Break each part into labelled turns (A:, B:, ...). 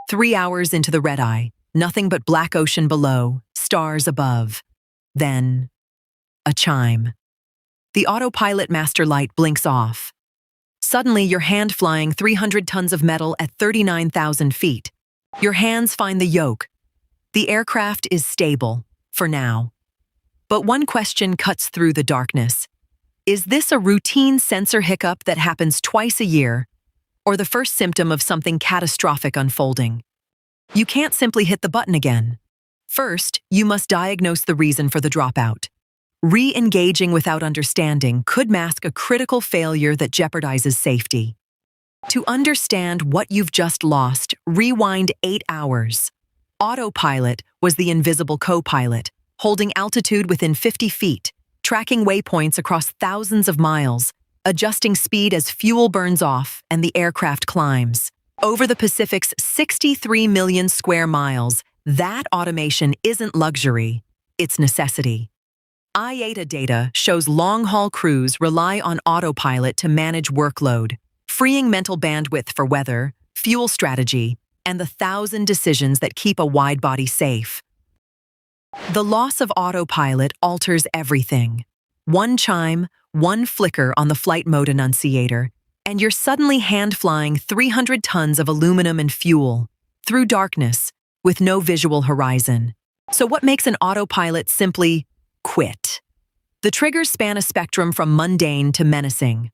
A: 3 hours into the red-eye, nothing but black ocean below, stars above. Then, a chime. The autopilot master light blinks off. Suddenly, your hand flying 300 tons of metal at 39,000 feet. Your hands find the yoke. The aircraft is stable, for now. But one question cuts through the darkness. Is this a routine sensor hiccup that happens twice a year, or the first symptom of something catastrophic unfolding? You can't simply hit the button again. First, you must diagnose the reason for the dropout. Re-engaging without understanding could mask a critical failure that jeopardizes safety. To understand what you've just lost, rewind 8 hours. Autopilot was the invisible co-pilot, holding altitude within 50 feet, tracking waypoints across thousands of miles, adjusting speed as fuel burns off and the aircraft climbs. Over the Pacific's 63 million square miles, that automation isn't luxury, it's necessity. IATA data shows long-haul crews rely on autopilot to manage workload, freeing mental bandwidth for weather, fuel strategy, and the 1,000 decisions that keep a wide-body safe. The loss of autopilot alters everything. One chime, one flicker on the flight mode annunciator, and you're suddenly hand-flying 300 tons of aluminum and fuel, through darkness, with no visual horizon. So what makes an autopilot simply quit? The triggers span a spectrum from mundane to menacing.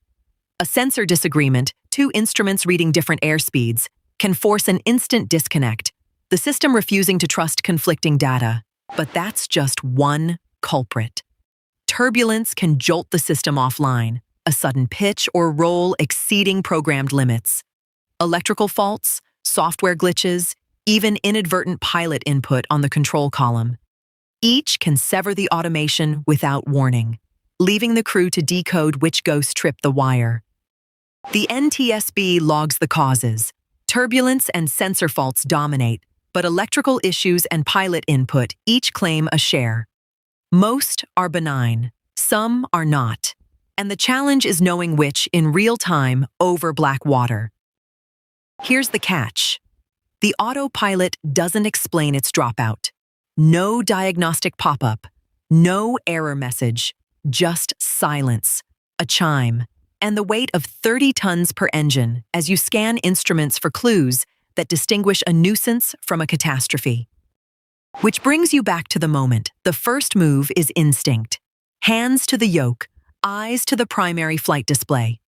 A: A sensor disagreement, 2 instruments reading different airspeeds, can force an instant disconnect, the system refusing to trust conflicting data. But that's just one culprit. Turbulence can jolt the system offline, a sudden pitch or roll exceeding programmed limits. Electrical faults, software glitches, even inadvertent pilot input on the control column. Each can sever the automation without warning, leaving the crew to decode which ghost tripped the wire. The NTSB logs the causes. Turbulence and sensor faults dominate, but electrical issues and pilot input each claim a share. Most are benign, some are not, and the challenge is knowing which in real time over black water. Here's the catch. The autopilot doesn't explain its dropout. No diagnostic pop-up, no error message, just silence, a chime, and the weight of 30 tons per engine as you scan instruments for clues that distinguish a nuisance from a catastrophe. Which brings you back to the moment. The first move is instinct. Hands to the yoke, eyes to the primary flight display.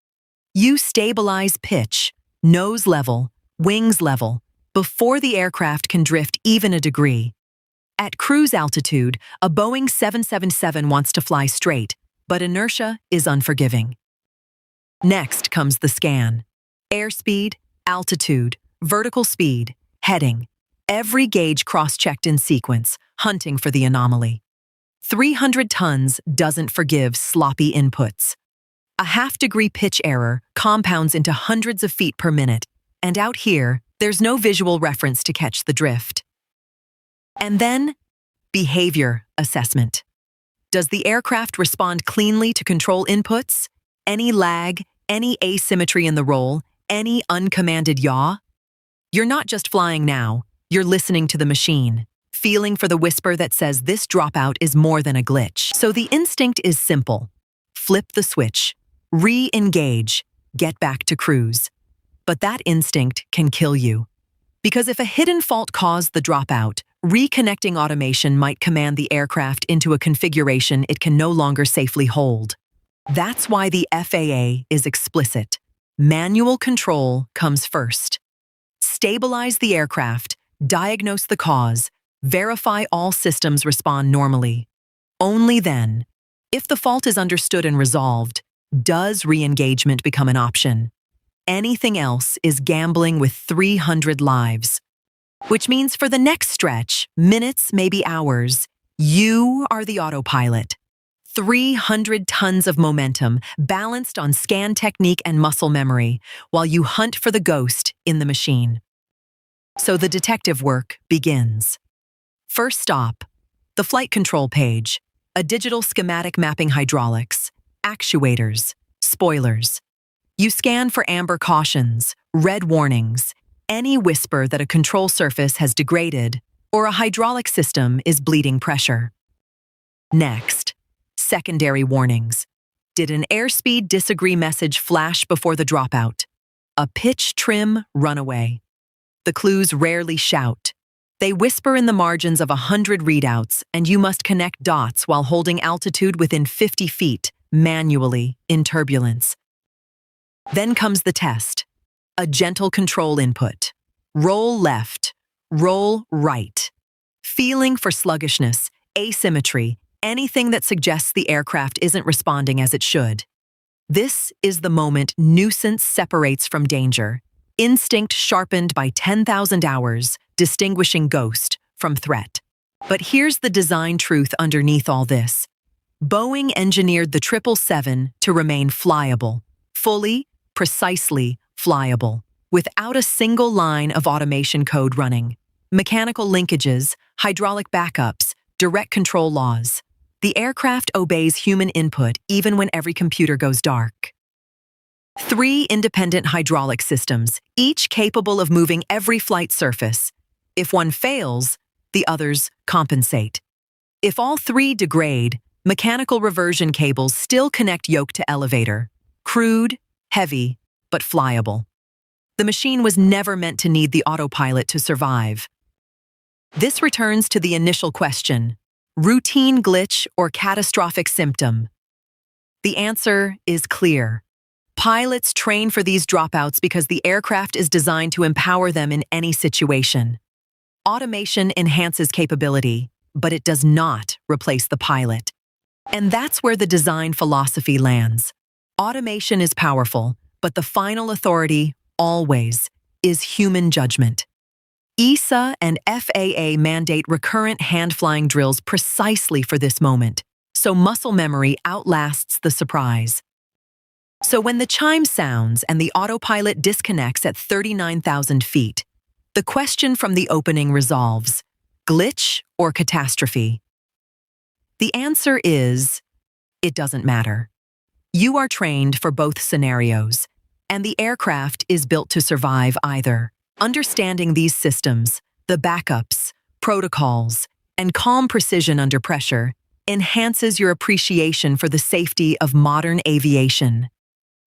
A: You stabilize pitch, nose level, wings level, before the aircraft can drift even a degree. At cruise altitude, a Boeing 777 wants to fly straight, but inertia is unforgiving. Next comes the scan. Airspeed, altitude, vertical speed, heading. Every gauge cross-checked in sequence, hunting for the anomaly. 300 tons doesn't forgive sloppy inputs. A half-degree pitch error compounds into hundreds of feet per minute, and out here, there's no visual reference to catch the drift. And then, behavior assessment. Does the aircraft respond cleanly to control inputs? Any lag, any asymmetry in the roll, any uncommanded yaw? You're not just flying now, you're listening to the machine, feeling for the whisper that says this dropout is more than a glitch. So the instinct is simple. Flip the switch, re-engage, get back to cruise. But that instinct can kill you. Because if a hidden fault caused the dropout, reconnecting automation might command the aircraft into a configuration it can no longer safely hold. That's why the FAA is explicit. Manual control comes first. Stabilize the aircraft, diagnose the cause, verify all systems respond normally. Only then, if the fault is understood and resolved, does re-engagement become an option. Anything else is gambling with 300 lives. Which means for the next stretch, minutes, maybe hours, you are the autopilot. 300 tons of momentum balanced on scan technique and muscle memory while you hunt for the ghost in the machine. So the detective work begins. First stop, the flight control page, a digital schematic mapping hydraulics, actuators, spoilers. You scan for amber cautions, red warnings, any whisper that a control surface has degraded or a hydraulic system is bleeding pressure. Next, secondary warnings. Did an airspeed disagree message flash before the dropout? A pitch trim runaway. The clues rarely shout. They whisper in the margins of 100 readouts, and you must connect dots while holding altitude within 50 feet, manually, in turbulence. Then comes the test. A gentle control input. Roll left, roll right. Feeling for sluggishness, asymmetry, anything that suggests the aircraft isn't responding as it should. This is the moment nuisance separates from danger. Instinct sharpened by 10,000 hours, distinguishing ghost from threat. But here's the design truth underneath all this. Boeing engineered the 777 to remain flyable, fully, precisely flyable, without a single line of automation code running. Mechanical linkages, hydraulic backups, direct control laws. The aircraft obeys human input even when every computer goes dark. 3 independent hydraulic systems, each capable of moving every flight surface. If one fails, the others compensate. If all 3 degrade, mechanical reversion cables still connect yoke to elevator. Crude, heavy, but flyable. The machine was never meant to need the autopilot to survive. This returns to the initial question: routine glitch or catastrophic symptom? The answer is clear. Pilots train for these dropouts because the aircraft is designed to empower them in any situation. Automation enhances capability, but it does not replace the pilot. And that's where the design philosophy lands. Automation is powerful, but the final authority, always, is human judgment. ESA and FAA mandate recurrent hand-flying drills precisely for this moment, so muscle memory outlasts the surprise. So when the chime sounds and the autopilot disconnects at 39,000 feet, the question from the opening resolves: glitch or catastrophe? The answer is, it doesn't matter. You are trained for both scenarios, and the aircraft is built to survive either. Understanding these systems, the backups, protocols, and calm precision under pressure enhances your appreciation for the safety of modern aviation.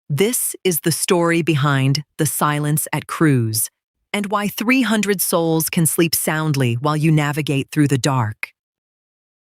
A: This is the story behind the silence at cruise, and why 300 souls can sleep soundly while you navigate through the dark.